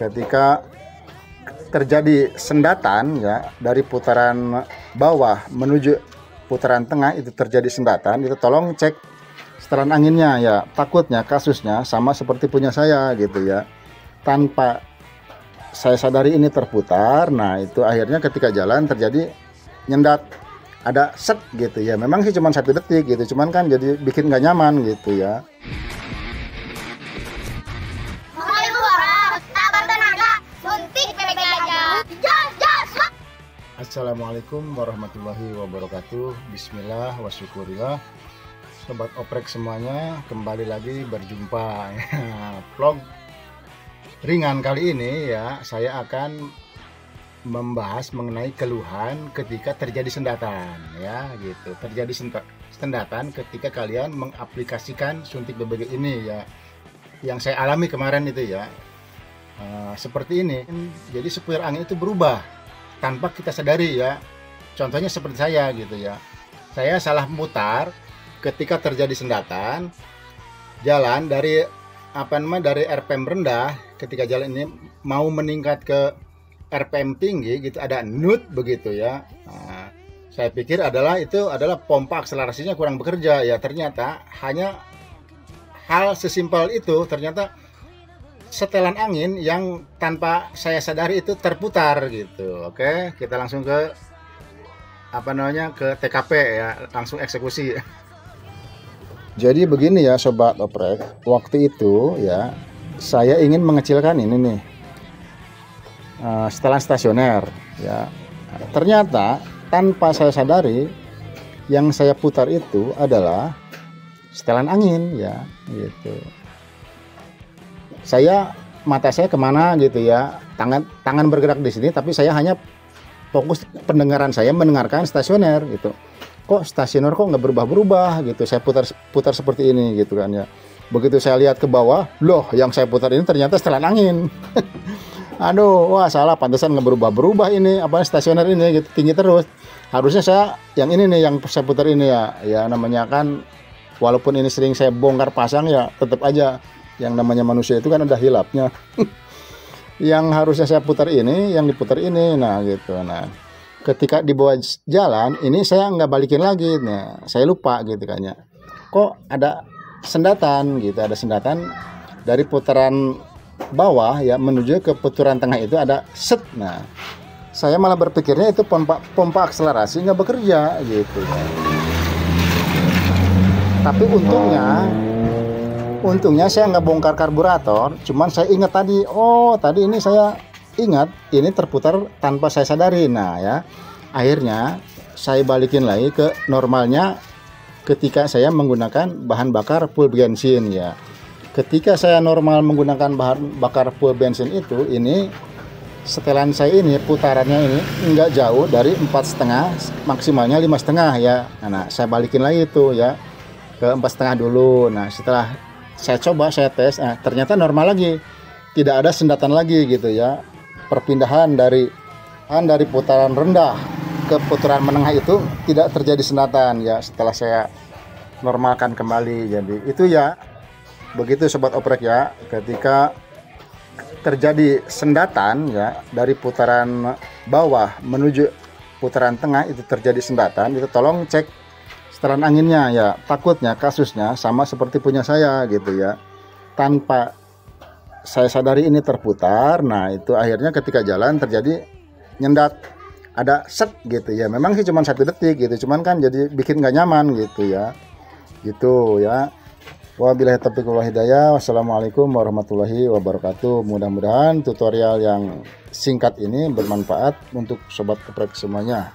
ketika terjadi sendatan ya dari putaran bawah menuju putaran tengah, itu terjadi sendatan, itu tolong cek setelan anginnya ya. Takutnya kasusnya sama seperti punya saya gitu ya, tanpa saya sadari ini terputar. Nah itu akhirnya ketika jalan terjadi nyendat, ada set gitu ya. Memang sih cuma 1 detik gitu, cuman kan jadi bikin nggak nyaman gitu ya. Assalamualaikum warahmatullahi wabarakatuh. Bismillah wa syukurillah. Sobat oprek semuanya, kembali lagi berjumpa vlog ringan kali ini ya. Saya akan membahas mengenai keluhan ketika terjadi sendatan ya gitu. Terjadi sendatan ketika kalian mengaplikasikan suntik BBG ini ya, yang saya alami kemarin itu ya. Seperti ini, jadi seputar angin itu berubah tanpa kita sadari ya. Contohnya seperti saya gitu ya, saya salah memutar ketika terjadi sendatan, jalan dari dari RPM rendah, ketika jalan ini mau meningkat ke RPM tinggi gitu, ada nut begitu ya. Nah, saya pikir itu adalah pompa akselerasinya kurang bekerja ya. Ternyata hanya hal sesimpel itu, ternyata setelan angin yang tanpa saya sadari itu terputar gitu. Oke, kita langsung ke ke TKP ya, langsung eksekusi. Jadi begini ya sobat oprek, waktu itu ya saya ingin mengecilkan ini nih, setelan stasioner ya. Ternyata tanpa saya sadari yang saya putar itu adalah setelan angin ya gitu. Mata saya kemana gitu ya, tangan bergerak di sini, tapi saya hanya fokus pendengaran saya mendengarkan stasioner gitu. Kok stasioner kok nggak berubah-berubah gitu, saya putar seperti ini gitu kan ya. Begitu saya lihat ke bawah, loh yang saya putar ini ternyata setelan angin. Aduh, wah salah, pantesan nggak berubah-berubah ini stasioner ini gitu, tinggi terus. Harusnya saya yang ini nih, yang saya putar ini ya namanya kan, walaupun ini sering saya bongkar pasang ya, tetap aja yang namanya manusia itu kan ada hilapnya. Yang harusnya saya putar ini, yang diputar ini, nah gitu. Nah ketika dibawa jalan ini saya nggak balikin lagi, nah saya lupa gitu kan ya, kok ada sendatan gitu, ada sendatan dari putaran bawah ya menuju ke putaran tengah, itu ada set. Nah saya malah berpikirnya itu pompa akselerasi nggak bekerja gitu. Tapi untungnya saya nggak bongkar karburator, cuman saya ingat tadi, tadi ini saya ingat ini terputar tanpa saya sadari. Nah ya, akhirnya saya balikin lagi ke normalnya ketika saya menggunakan bahan bakar full bensin ya. Ketika saya normal menggunakan bahan bakar full bensin itu, ini setelan saya ini putarannya ini nggak jauh dari 4,5, maksimalnya 5,5 ya. Nah saya balikin lagi itu ya ke 4,5 dulu. Nah setelah saya coba, saya tes, ternyata normal lagi, tidak ada sendatan lagi gitu ya. Perpindahan dari putaran rendah ke putaran menengah itu tidak terjadi sendatan ya setelah saya normalkan kembali. Jadi itu ya, begitu sobat oprek ya, ketika terjadi sendatan ya dari putaran bawah menuju putaran tengah, itu terjadi sendatan, itu tolong cek setelan anginnya ya. Takutnya kasusnya sama seperti punya saya gitu ya, tanpa saya sadari ini terputar. Nah itu akhirnya ketika jalan terjadi nyendat, ada set gitu ya. Memang sih cuma 1 detik gitu, cuman kan jadi bikin nggak nyaman gitu ya, gitu ya. Wabillahi taufiq wal hidayah. Wassalamualaikum warahmatullahi wabarakatuh. Mudah-mudahan tutorial yang singkat ini bermanfaat untuk sobat oprek semuanya.